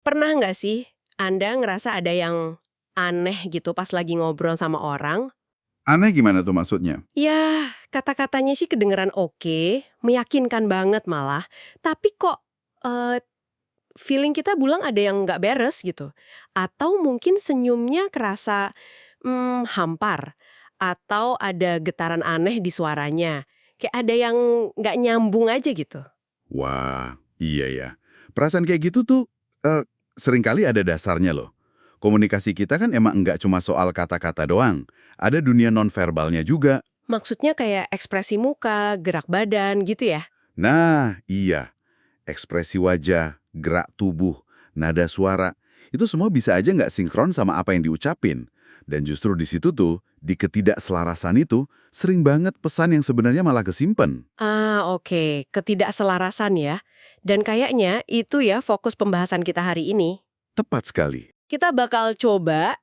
Pernah nggak sih Anda ngerasa ada yang aneh gitu pas lagi ngobrol sama orang? Aneh gimana tuh maksudnya? Ya, kata-katanya sih kedengeran oke, meyakinkan banget malah. Tapi kok eh, feeling kita bilang ada yang nggak beres gitu. Atau mungkin senyumnya kerasa hampar. Atau ada getaran aneh di suaranya. Kayak ada yang nggak nyambung aja gitu. Wah, iya ya. Perasaan kayak gitu tuh eh, seringkali ada dasarnya loh. Komunikasi kita kan emang nggak cuma soal kata-kata doang. Ada dunia nonverbalnya juga. Maksudnya kayak ekspresi muka, gerak badan gitu ya? Nah, iya. Ekspresi wajah, gerak tubuh, nada suara. Itu semua bisa aja nggak sinkron sama apa yang diucapin. Dan justru di situ tuh, di ketidakselarasan itu, sering banget pesan yang sebenarnya malah kesimpan. Ah, oke. Ketidakselarasan ya. Dan kayaknya itu ya fokus pembahasan kita hari ini. Tepat sekali. Kita bakal coba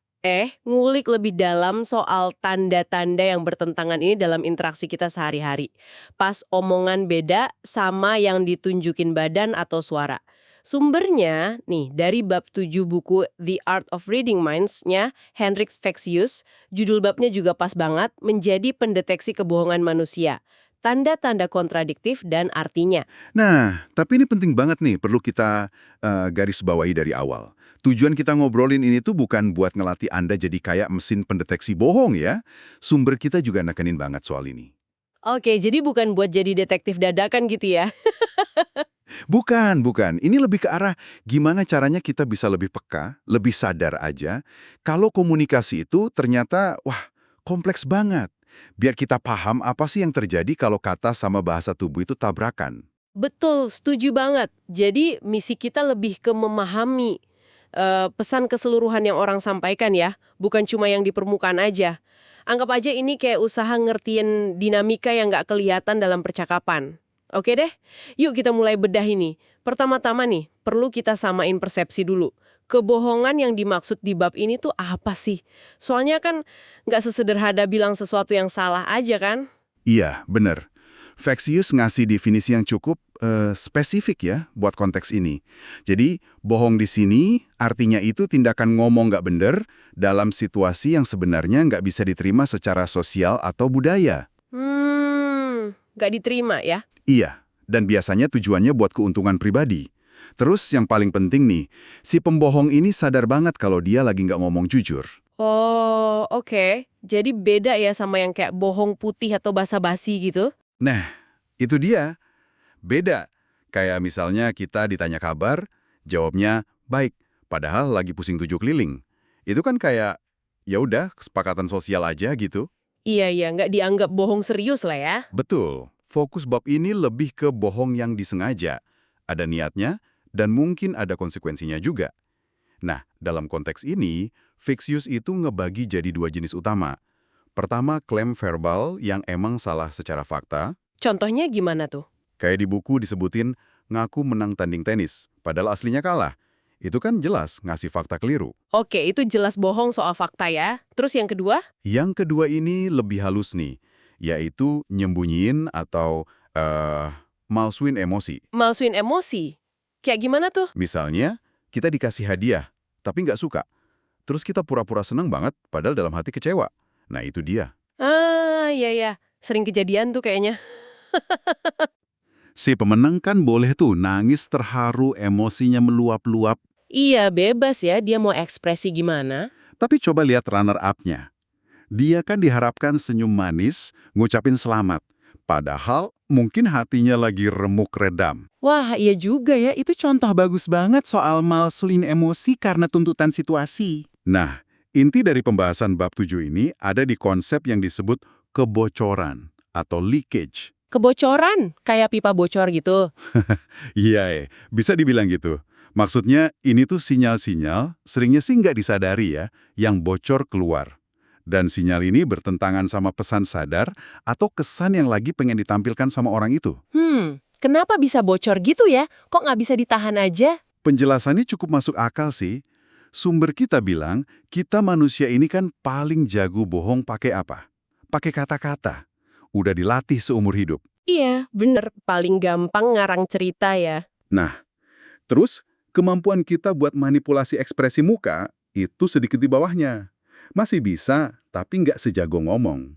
ngulik lebih dalam soal tanda-tanda yang bertentangan ini dalam interaksi kita sehari-hari. Pas omongan beda sama yang ditunjukin badan atau suara. Sumbernya nih dari bab 7 buku The Art of Reading Minds-nya Henrik Fexeus, judul babnya juga pas banget, menjadi pendeteksi kebohongan manusia. Tanda-tanda kontradiktif dan artinya. Nah, tapi ini penting banget nih, perlu kita garis bawahi dari awal. Tujuan kita ngobrolin ini tuh bukan buat ngelatih Anda jadi kayak mesin pendeteksi bohong ya. Sumber kita juga nekenin banget soal ini. Oke, jadi bukan buat jadi detektif dadakan gitu ya. Bukan, bukan. Ini lebih ke arah gimana caranya kita bisa lebih peka, lebih sadar aja, kalau komunikasi itu ternyata, wah, kompleks banget. Biar kita paham apa sih yang terjadi kalau kata sama bahasa tubuh itu tabrakan. Betul, setuju banget. Jadi misi kita lebih ke memahami pesan keseluruhan yang orang sampaikan ya, bukan cuma yang di permukaan aja. Anggap aja ini kayak usaha ngertiin dinamika yang nggak kelihatan dalam percakapan. Oke deh, yuk kita mulai bedah ini. Pertama-tama nih, perlu kita samain persepsi dulu. Kebohongan yang dimaksud di bab ini tuh apa sih? Soalnya kan nggak sesederhana bilang sesuatu yang salah aja kan? Iya, bener. Vexius ngasih definisi yang cukup spesifik ya buat konteks ini. Jadi, bohong di sini artinya itu tindakan ngomong nggak bener dalam situasi yang sebenarnya nggak bisa diterima secara sosial atau budaya. Nggak diterima ya? Iya, dan biasanya tujuannya buat keuntungan pribadi. Terus yang paling penting nih, si pembohong ini sadar banget kalau dia lagi nggak ngomong jujur. Oh, oke. Jadi beda ya sama yang kayak bohong putih atau basa-basi gitu? Nah, itu dia. Beda. Kayak misalnya kita ditanya kabar, jawabnya baik, padahal lagi pusing 7 keliling. Itu kan kayak, ya udah, kesepakatan sosial aja gitu. Iya, iya, nggak dianggap bohong serius lah ya. Betul. Fokus bab ini lebih ke bohong yang disengaja. Ada niatnya, dan mungkin ada konsekuensinya juga. Nah, dalam konteks ini, Fixius itu ngebagi jadi 2 jenis utama. Pertama, klaim verbal yang emang salah secara fakta. Contohnya gimana tuh? Kayak di buku disebutin ngaku menang tanding tenis, padahal aslinya kalah. Itu kan jelas ngasih fakta keliru. Oke, itu jelas bohong soal fakta ya. Terus yang kedua? Yang kedua ini lebih halus nih, yaitu nyembunyiin atau malsuin emosi. Malsuin emosi. Kayak gimana tuh? Misalnya, kita dikasih hadiah, tapi nggak suka. Terus kita pura-pura seneng banget, padahal dalam hati kecewa. Nah itu dia. Ah, iya, iya. Sering kejadian tuh kayaknya. Si pemenang kan boleh tuh nangis terharu, emosinya meluap-luap. Iya, bebas ya dia mau ekspresi gimana. Tapi coba lihat runner-up-nya. Dia kan diharapkan senyum manis, ngucapin selamat. Padahal mungkin hatinya lagi remuk redam. Wah, iya juga ya. Itu contoh bagus banget soal malsulin emosi karena tuntutan situasi. Nah, inti dari pembahasan bab 7 ini ada di konsep yang disebut kebocoran atau leakage. Kebocoran, kayak pipa bocor gitu. Iya, bisa dibilang gitu. Maksudnya ini tuh sinyal-sinyal, seringnya sih nggak disadari ya, yang bocor keluar. Dan sinyal ini bertentangan sama pesan sadar atau kesan yang lagi pengen ditampilkan sama orang itu. Kenapa bisa bocor gitu ya? Kok nggak bisa ditahan aja? Penjelasannya cukup masuk akal sih. Sumber kita bilang, kita manusia ini kan paling jago bohong pakai apa? Pakai kata-kata. Udah dilatih seumur hidup. Iya, bener. Paling gampang ngarang cerita ya. Nah, terus Kemampuan kita buat manipulasi ekspresi muka itu sedikit di bawahnya. Masih bisa, tapi nggak sejago ngomong.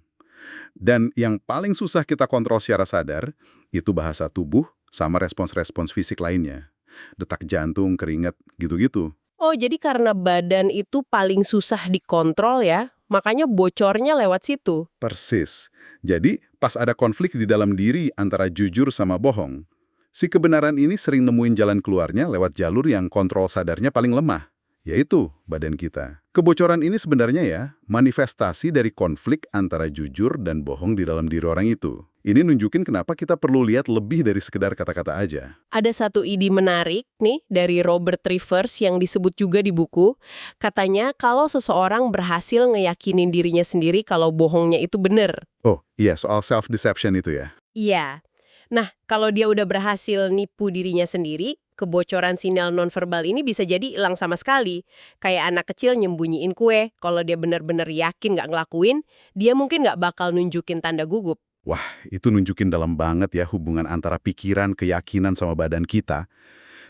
Dan yang paling susah kita kontrol secara sadar, itu bahasa tubuh sama respons-respons fisik lainnya. Detak jantung, keringat, gitu-gitu. Oh, jadi karena badan itu paling susah dikontrol ya, makanya bocornya lewat situ. Persis. Jadi, pas ada konflik di dalam diri antara jujur sama bohong, si kebenaran ini sering nemuin jalan keluarnya lewat jalur yang kontrol sadarnya paling lemah, yaitu badan kita. Kebocoran ini sebenarnya ya, manifestasi dari konflik antara jujur dan bohong di dalam diri orang itu. Ini nunjukin kenapa kita perlu lihat lebih dari sekedar kata-kata aja. Ada satu ide menarik nih dari Robert Rivers yang disebut juga di buku. Katanya kalau seseorang berhasil ngeyakinin dirinya sendiri kalau bohongnya itu bener. Oh, iya, soal self-deception itu ya. Iya. Nah, kalau dia udah berhasil nipu dirinya sendiri, kebocoran sinyal nonverbal ini bisa jadi hilang sama sekali. Kayak anak kecil nyembunyiin kue, kalau dia benar-benar yakin nggak ngelakuin, dia mungkin nggak bakal nunjukin tanda gugup. Wah, itu nunjukin dalam banget ya hubungan antara pikiran, keyakinan sama badan kita.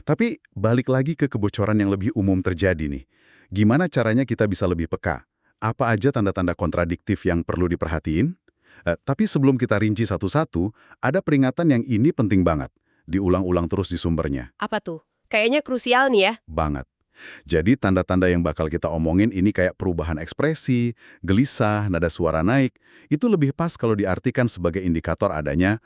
Tapi balik lagi ke kebocoran yang lebih umum terjadi nih. Gimana caranya kita bisa lebih peka? Apa aja tanda-tanda kontradiktif yang perlu diperhatiin? Tapi sebelum kita rinci satu-satu, ada peringatan yang ini penting banget. Diulang-ulang terus di sumbernya. Apa tuh? Kayaknya krusial nih ya. Banget. Jadi tanda-tanda yang bakal kita omongin ini kayak perubahan ekspresi, gelisah, nada suara naik, itu lebih pas kalau diartikan sebagai indikator adanya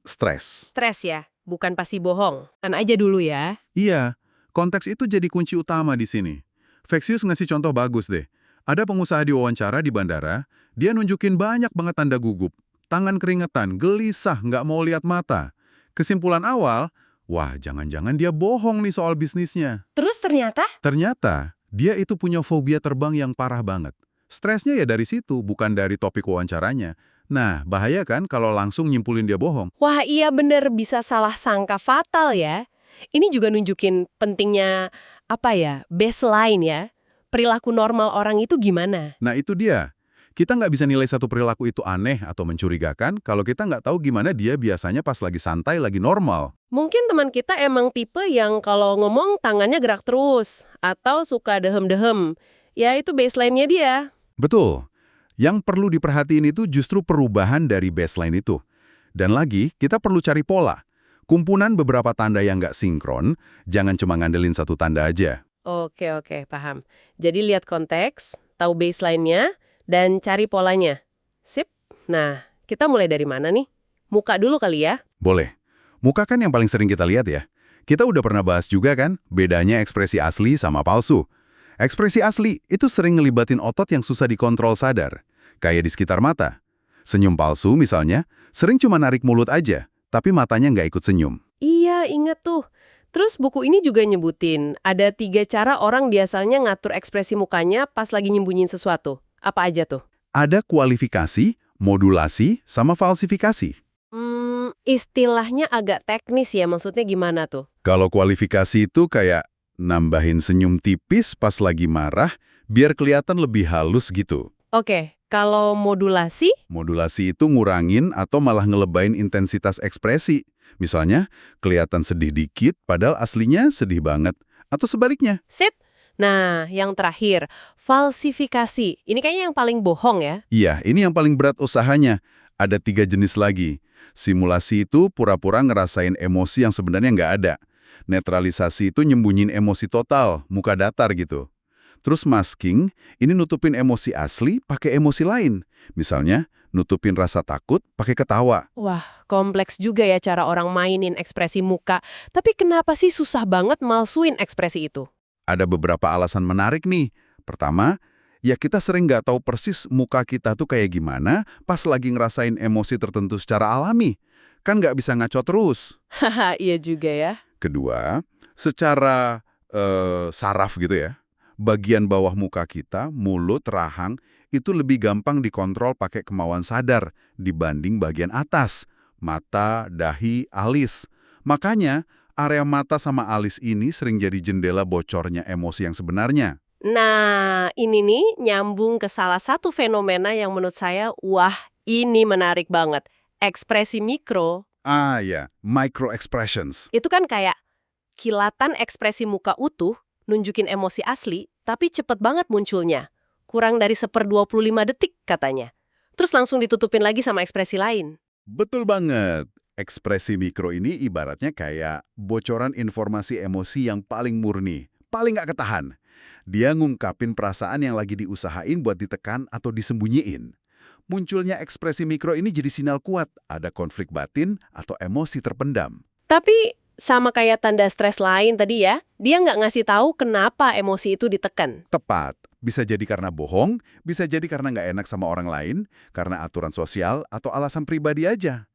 stres. Stres ya, bukan pasti bohong. Kan aja dulu ya. Iya, konteks itu jadi kunci utama di sini. Vexius ngasih contoh bagus deh. Ada pengusaha diwawancara di bandara, dia nunjukin banyak banget tanda gugup. Tangan keringetan, gelisah, nggak mau lihat mata. Kesimpulan awal, wah jangan-jangan dia bohong nih soal bisnisnya. Terus ternyata? Ternyata, dia itu punya fobia terbang yang parah banget. Stresnya ya dari situ, bukan dari topik wawancaranya. Nah, bahaya kan kalau langsung nyimpulin dia bohong. Wah iya bener, bisa salah sangka fatal ya. Ini juga nunjukin pentingnya, baseline ya. Perilaku normal orang itu gimana? Nah itu dia. Kita nggak bisa nilai satu perilaku itu aneh atau mencurigakan kalau kita nggak tahu gimana dia biasanya pas lagi santai, lagi normal. Mungkin teman kita emang tipe yang kalau ngomong tangannya gerak terus, atau suka dehem-dehem. Ya itu baseline-nya dia. Betul. Yang perlu diperhatiin itu justru perubahan dari baseline itu. Dan lagi, kita perlu cari pola. Kumpulan beberapa tanda yang nggak sinkron, jangan cuma ngandelin satu tanda aja. Oke, paham. Jadi lihat konteks, tahu baseline-nya, dan cari polanya. Sip. Nah, kita mulai dari mana nih? Muka dulu kali ya? Boleh. Muka kan yang paling sering kita lihat ya. Kita udah pernah bahas juga kan, bedanya ekspresi asli sama palsu. Ekspresi asli itu sering ngelibatin otot yang susah dikontrol sadar, kayak di sekitar mata. Senyum palsu misalnya, sering cuma narik mulut aja, tapi matanya nggak ikut senyum. Iya, ingat tuh. Terus buku ini juga nyebutin, ada 3 cara orang biasanya ngatur ekspresi mukanya pas lagi nyembunyiin sesuatu. Apa aja tuh? Ada kualifikasi, modulasi, sama falsifikasi. Istilahnya agak teknis ya, maksudnya gimana tuh? Kalau kualifikasi itu kayak nambahin senyum tipis pas lagi marah, biar kelihatan lebih halus gitu. Oke, kalau modulasi? Modulasi itu ngurangin atau malah ngelebain intensitas ekspresi. Misalnya, kelihatan sedih dikit padahal aslinya sedih banget. Atau sebaliknya. Sit. Nah, yang terakhir, falsifikasi. Ini kayaknya yang paling bohong ya? Iya, ini yang paling berat usahanya. Ada 3 jenis lagi. Simulasi itu pura-pura ngerasain emosi yang sebenarnya nggak ada. Netralisasi itu nyembunyiin emosi total, muka datar gitu. Terus masking, ini nutupin emosi asli pakai emosi lain. Misalnya, nutupin rasa takut pakai ketawa. Wah, kompleks juga ya cara orang mainin ekspresi muka. Tapi kenapa sih susah banget malsuin ekspresi itu? Ada beberapa alasan menarik nih. Pertama, ya kita sering nggak tahu persis muka kita tuh kayak gimana pas lagi ngerasain emosi tertentu secara alami. Kan nggak bisa ngaco terus. Haha, iya juga ya. Kedua, secara saraf gitu ya, bagian bawah muka kita, mulut, rahang, itu lebih gampang dikontrol pakai kemauan sadar dibanding bagian atas, mata, dahi, alis. Makanya, area mata sama alis ini sering jadi jendela bocornya emosi yang sebenarnya. Nah, ini nih nyambung ke salah satu fenomena yang menurut saya, wah, ini menarik banget. Ekspresi mikro, Ah ya, micro expressions. itu kan kayak kilatan ekspresi muka utuh, nunjukin emosi asli, tapi cepet banget munculnya. Kurang dari 1/25 detik katanya. Terus langsung ditutupin lagi sama ekspresi lain. Betul banget. Ekspresi mikro ini ibaratnya kayak bocoran informasi emosi yang paling murni, paling nggak ketahan. Dia ngungkapin perasaan yang lagi diusahain buat ditekan atau disembunyiin. Munculnya ekspresi mikro ini jadi sinyal kuat, ada konflik batin atau emosi terpendam. Tapi sama kayak tanda stres lain tadi ya, dia nggak ngasih tahu kenapa emosi itu ditekan. Tepat, bisa jadi karena bohong, bisa jadi karena nggak enak sama orang lain, karena aturan sosial atau alasan pribadi aja.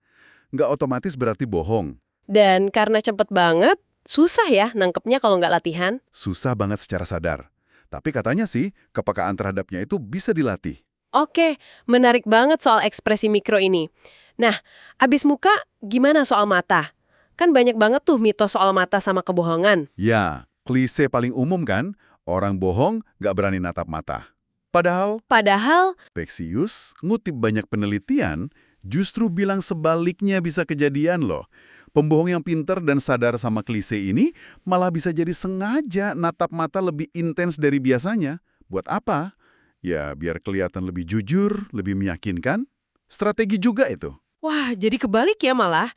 Nggak otomatis berarti bohong. Dan karena cepet banget, susah ya nangkepnya kalau nggak latihan. Susah banget secara sadar. Tapi katanya sih, kepekaan terhadapnya itu bisa dilatih. Oke, menarik banget soal ekspresi mikro ini. Nah, abis muka, gimana soal mata? Kan banyak banget tuh mitos soal mata sama kebohongan. Ya, klise paling umum kan, orang bohong nggak berani natap mata. Padahal, Peksius ngutip banyak penelitian, justru bilang sebaliknya bisa kejadian loh. Pembohong yang pinter dan sadar sama klise ini malah bisa jadi sengaja natap mata lebih intens dari biasanya. Buat apa? Ya, biar kelihatan lebih jujur, lebih meyakinkan. Strategi juga itu. Wah, jadi kebalik ya malah.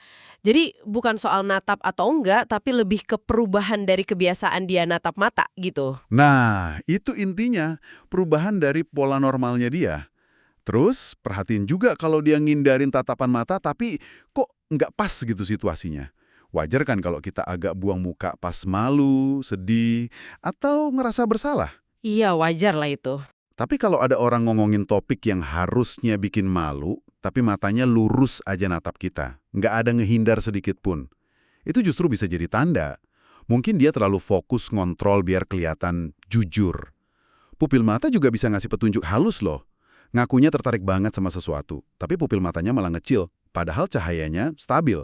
Jadi bukan soal natap atau enggak, tapi lebih ke perubahan dari kebiasaan dia natap mata gitu. Nah, itu intinya, perubahan dari pola normalnya dia. Terus, perhatiin juga kalau dia ngindarin tatapan mata, tapi kok nggak pas gitu situasinya. Wajar kan kalau kita agak buang muka pas malu, sedih, atau ngerasa bersalah. Iya, wajar lah itu. Tapi kalau ada orang ngomongin topik yang harusnya bikin malu, tapi matanya lurus aja natap kita, nggak ada ngehindar sedikit pun, itu justru bisa jadi tanda. Mungkin dia terlalu fokus ngontrol biar kelihatan jujur. Pupil mata juga bisa ngasih petunjuk halus loh. Ngakunya tertarik banget sama sesuatu, tapi pupil matanya malah ngecil, padahal cahayanya stabil.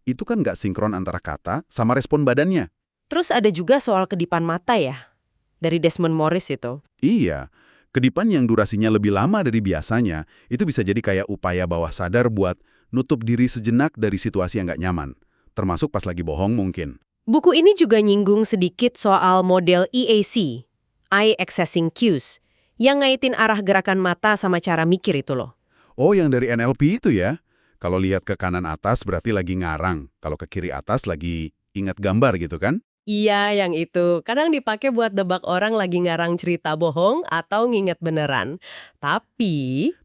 Itu kan nggak sinkron antara kata sama respon badannya. Terus ada juga soal kedipan mata ya, dari Desmond Morris itu. Iya, kedipan yang durasinya lebih lama dari biasanya, itu bisa jadi kayak upaya bawah sadar buat nutup diri sejenak dari situasi yang nggak nyaman. Termasuk pas lagi bohong mungkin. Buku ini juga nyinggung sedikit soal model EAC, Eye Accessing Cues, yang ngaitin arah gerakan mata sama cara mikir itu loh. Oh, yang dari NLP itu ya? Kalau lihat ke kanan atas berarti lagi ngarang, kalau ke kiri atas lagi ingat gambar gitu kan? Iya, yang itu. Kadang dipakai buat debak orang lagi ngarang cerita bohong atau nginget beneran. Tapi,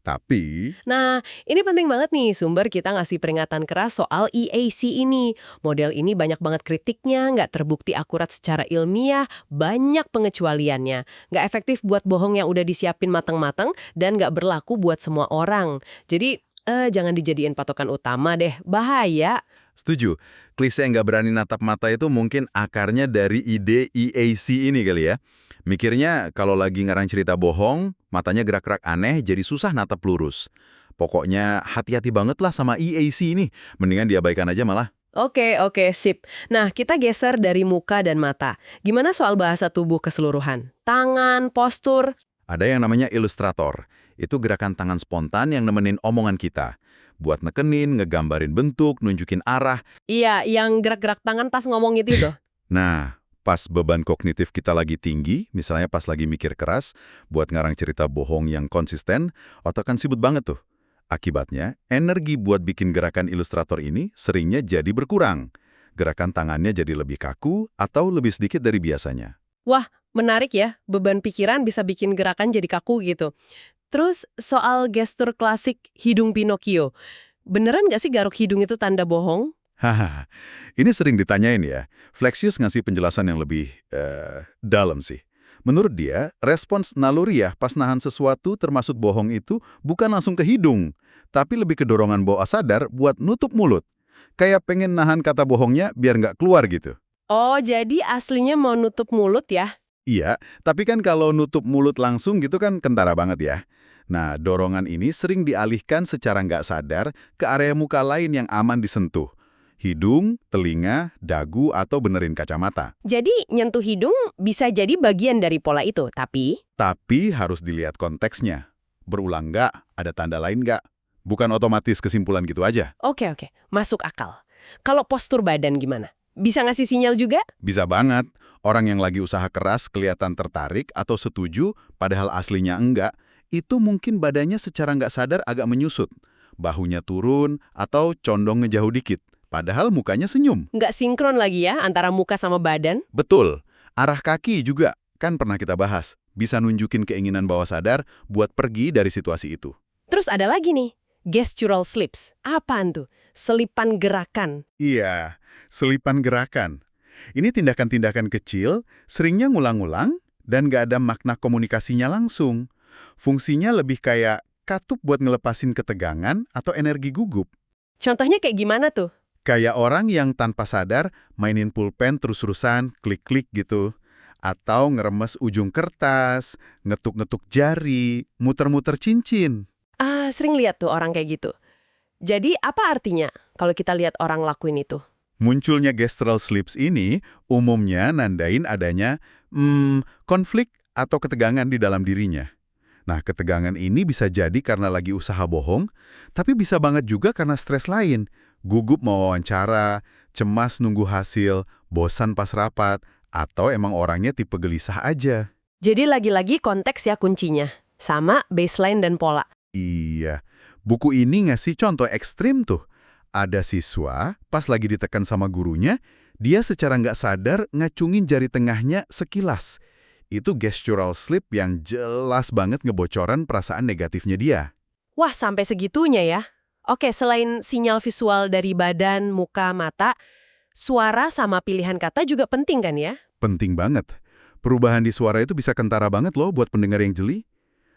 nah ini penting banget nih sumber kita ngasih peringatan keras soal EAC ini. Model ini banyak banget kritiknya, nggak terbukti akurat secara ilmiah, banyak pengecualiannya. Nggak efektif buat bohong yang udah disiapin matang-matang dan nggak berlaku buat semua orang. Jadi, jangan dijadiin patokan utama deh, bahaya. Setuju. Klise nggak berani natap mata itu mungkin akarnya dari ide EAC ini kali ya. Mikirnya kalau lagi ngarang cerita bohong, matanya gerak-gerak aneh jadi susah natap lurus. Pokoknya hati-hati banget lah sama EAC ini. Mendingan diabaikan aja malah. Oke, sip. Nah, kita geser dari muka dan mata. Gimana soal bahasa tubuh keseluruhan? Tangan, postur? Ada yang namanya ilustrator. Itu gerakan tangan spontan yang nemenin omongan kita. Buat nekenin, ngegambarin bentuk, nunjukin arah. Iya, yang gerak-gerak tangan pas ngomong itu tuh. Nah, pas beban kognitif kita lagi tinggi, misalnya pas lagi mikir keras, buat ngarang cerita bohong yang konsisten, otak kan sibuk banget tuh. Akibatnya, energi buat bikin gerakan ilustrator ini seringnya jadi berkurang. Gerakan tangannya jadi lebih kaku atau lebih sedikit dari biasanya. Wah, menarik ya. Beban pikiran bisa bikin gerakan jadi kaku gitu. Terus soal gestur klasik hidung Pinocchio. Beneran nggak sih garuk hidung itu tanda bohong? Haha, ini sering ditanyain ya. Fleksius ngasih penjelasan yang lebih dalam sih. Menurut dia, respons naluriah pas nahan sesuatu termasuk bohong itu bukan langsung ke hidung, tapi lebih ke dorongan bawah sadar buat nutup mulut. Kayak pengen nahan kata bohongnya biar nggak keluar gitu. Oh, jadi aslinya mau nutup mulut ya? Iya, tapi kan kalau nutup mulut langsung gitu kan kentara banget ya. Nah, dorongan ini sering dialihkan secara nggak sadar ke area muka lain yang aman disentuh. Hidung, telinga, dagu, atau benerin kacamata. Jadi nyentuh hidung bisa jadi bagian dari pola itu, tapi... Tapi harus dilihat konteksnya. Berulang nggak? Ada tanda lain nggak? Bukan otomatis kesimpulan gitu aja. Oke, masuk akal. Kalau postur badan gimana? Bisa ngasih sinyal juga? Bisa banget. Orang yang lagi usaha keras kelihatan tertarik atau setuju, padahal aslinya enggak, itu mungkin badannya secara nggak sadar agak menyusut. Bahunya turun atau condong ngejauh dikit, padahal mukanya senyum. Nggak sinkron lagi ya antara muka sama badan? Betul. Arah kaki juga, kan pernah kita bahas. Bisa nunjukin keinginan bawah sadar buat pergi dari situasi itu. Terus ada lagi nih, gestural slips. Apaan tuh? Selipan gerakan. Iya, selipan gerakan. Ini tindakan-tindakan kecil, seringnya ngulang-ngulang, dan nggak ada makna komunikasinya langsung. Fungsinya lebih kayak katup buat ngelepasin ketegangan atau energi gugup. Contohnya kayak gimana tuh? Kayak orang yang tanpa sadar mainin pulpen terus-terusan, klik-klik gitu. Atau ngeremes ujung kertas, ngetuk-ngetuk jari, muter-muter cincin. Sering lihat tuh orang kayak gitu. Jadi apa artinya kalau kita lihat orang lakuin itu? Munculnya gestural slips ini umumnya nandain adanya konflik atau ketegangan di dalam dirinya. Nah, ketegangan ini bisa jadi karena lagi usaha bohong, tapi bisa banget juga karena stres lain. Gugup mau wawancara, cemas nunggu hasil, bosan pas rapat, atau emang orangnya tipe gelisah aja. Jadi lagi-lagi konteks ya kuncinya. Sama baseline dan pola. Iya, buku ini ngasih contoh ekstrim tuh. Ada siswa, pas lagi ditekan sama gurunya, dia secara nggak sadar ngacungin jari tengahnya sekilas. Itu gestural slip yang jelas banget ngebocoran perasaan negatifnya dia. Wah, sampai segitunya ya. Oke, selain sinyal visual dari badan, muka, mata, suara sama pilihan kata juga penting kan ya? Penting banget. Perubahan di suara itu bisa kentara banget loh buat pendengar yang jeli.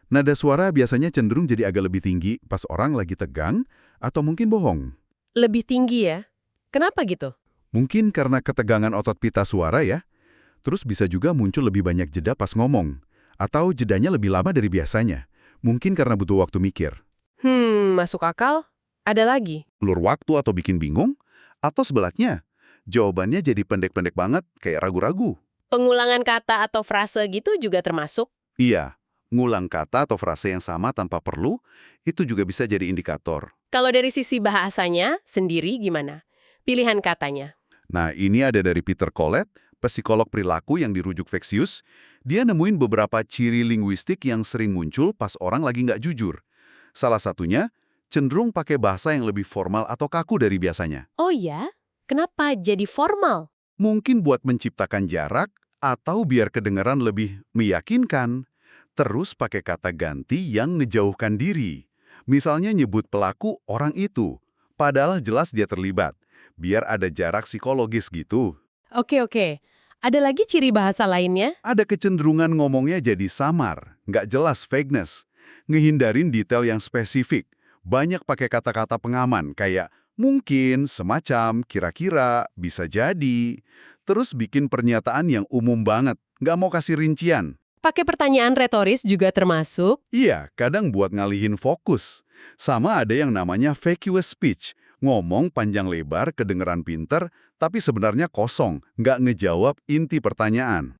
Nada suara biasanya cenderung jadi agak lebih tinggi pas orang lagi tegang atau mungkin bohong. Lebih tinggi ya? Kenapa gitu? Mungkin karena ketegangan otot pita suara ya. Terus bisa juga muncul lebih banyak jeda pas ngomong. Atau jedanya lebih lama dari biasanya. Mungkin karena butuh waktu mikir. Masuk akal? Ada lagi? Ulur waktu atau bikin bingung? Atau sebaliknya, jawabannya jadi pendek-pendek banget, kayak ragu-ragu. Pengulangan kata atau frase gitu juga termasuk? Iya, ngulang kata atau frase yang sama tanpa perlu, itu juga bisa jadi indikator. Kalau dari sisi bahasanya sendiri gimana? Pilihan katanya. Nah, ini ada dari Peter Collett, psikolog perilaku yang dirujuk Vexius. Dia nemuin beberapa ciri linguistik yang sering muncul pas orang lagi nggak jujur. Salah satunya, cenderung pakai bahasa yang lebih formal atau kaku dari biasanya. Oh ya? Kenapa jadi formal? Mungkin buat menciptakan jarak atau biar kedengaran lebih meyakinkan. Terus pakai kata ganti yang ngejauhkan diri. Misalnya nyebut pelaku orang itu, padahal jelas dia terlibat. Biar ada jarak psikologis gitu. Oke. Ada lagi ciri bahasa lainnya? Ada kecenderungan ngomongnya jadi samar, nggak jelas vagueness. Ngehindarin detail yang spesifik. Banyak pakai kata-kata pengaman kayak mungkin, semacam, kira-kira, bisa jadi. Terus bikin pernyataan yang umum banget, nggak mau kasih rincian. Pakai pertanyaan retoris juga termasuk? Iya, kadang buat ngalihin fokus. Sama ada yang namanya vacuous speech. Ngomong panjang lebar, kedengeran pinter, tapi sebenarnya kosong, nggak ngejawab inti pertanyaan.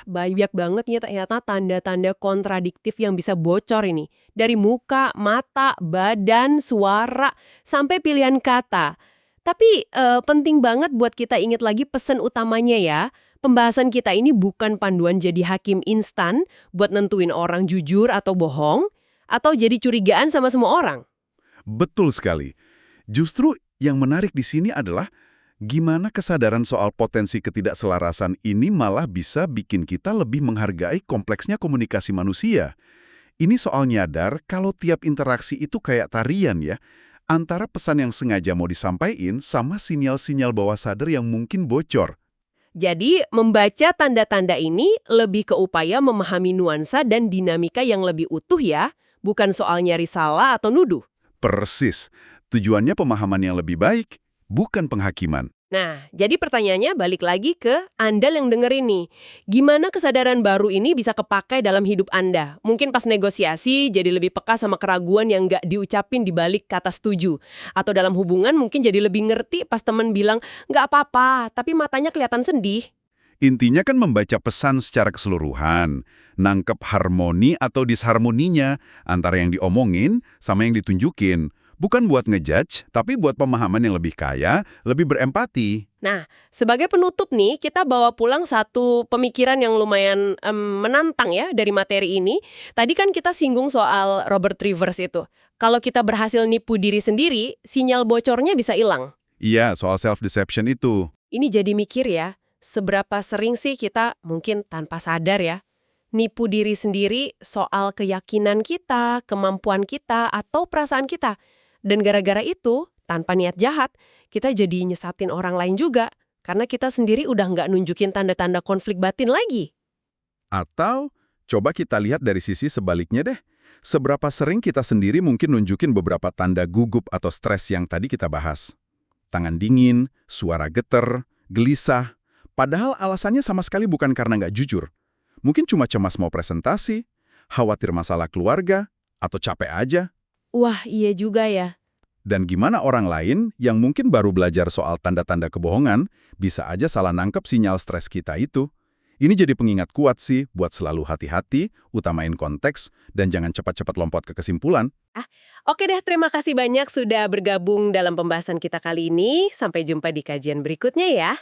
Banyak banget ya ternyata tanda-tanda kontradiktif yang bisa bocor ini. Dari muka, mata, badan, suara, sampai pilihan kata. Tapi penting banget buat kita ingat lagi pesan utamanya ya. Pembahasan kita ini bukan panduan jadi hakim instan buat nentuin orang jujur atau bohong, atau jadi curigaan sama semua orang. Betul sekali. Justru yang menarik di sini adalah gimana kesadaran soal potensi ketidakselarasan ini malah bisa bikin kita lebih menghargai kompleksnya komunikasi manusia. Ini soal nyadar kalau tiap interaksi itu kayak tarian ya, antara pesan yang sengaja mau disampaikan sama sinyal-sinyal bawah sadar yang mungkin bocor. Jadi, membaca tanda-tanda ini lebih ke upaya memahami nuansa dan dinamika yang lebih utuh ya, bukan soal nyari salah atau nuduh. Persis. Tujuannya pemahaman yang lebih baik, bukan penghakiman. Nah, jadi pertanyaannya balik lagi ke Anda yang denger ini. Gimana kesadaran baru ini bisa kepakai dalam hidup Anda? Mungkin pas negosiasi jadi lebih peka sama keraguan yang nggak diucapin di balik kata setuju. Atau dalam hubungan mungkin jadi lebih ngerti pas teman bilang, nggak apa-apa, tapi matanya kelihatan sedih. Intinya kan membaca pesan secara keseluruhan, nangkep harmoni atau disharmoninya antara yang diomongin sama yang ditunjukin. Bukan buat ngejudge, tapi buat pemahaman yang lebih kaya, lebih berempati. Nah, sebagai penutup nih, kita bawa pulang satu pemikiran yang lumayan menantang ya dari materi ini. Tadi kan kita singgung soal Robert Rivers itu. Kalau kita berhasil nipu diri sendiri, sinyal bocornya bisa hilang. Iya, soal self-deception itu. Ini jadi mikir ya, seberapa sering sih kita mungkin tanpa sadar ya, nipu diri sendiri soal keyakinan kita, kemampuan kita, atau perasaan kita. Dan gara-gara itu, tanpa niat jahat, kita jadi nyesatin orang lain juga. Karena kita sendiri udah nggak nunjukin tanda-tanda konflik batin lagi. Atau, coba kita lihat dari sisi sebaliknya deh. Seberapa sering kita sendiri mungkin nunjukin beberapa tanda gugup atau stres yang tadi kita bahas. Tangan dingin, suara geter, gelisah. Padahal alasannya sama sekali bukan karena nggak jujur. Mungkin cuma cemas mau presentasi, khawatir masalah keluarga, atau capek aja. Wah, iya juga ya. Dan gimana orang lain yang mungkin baru belajar soal tanda-tanda kebohongan, bisa aja salah nangkep sinyal stres kita itu. Ini jadi pengingat kuat sih buat selalu hati-hati, utamain konteks, dan jangan cepat-cepat lompat ke kesimpulan. Oke deh, terima kasih banyak sudah bergabung dalam pembahasan kita kali ini. Sampai jumpa di kajian berikutnya ya.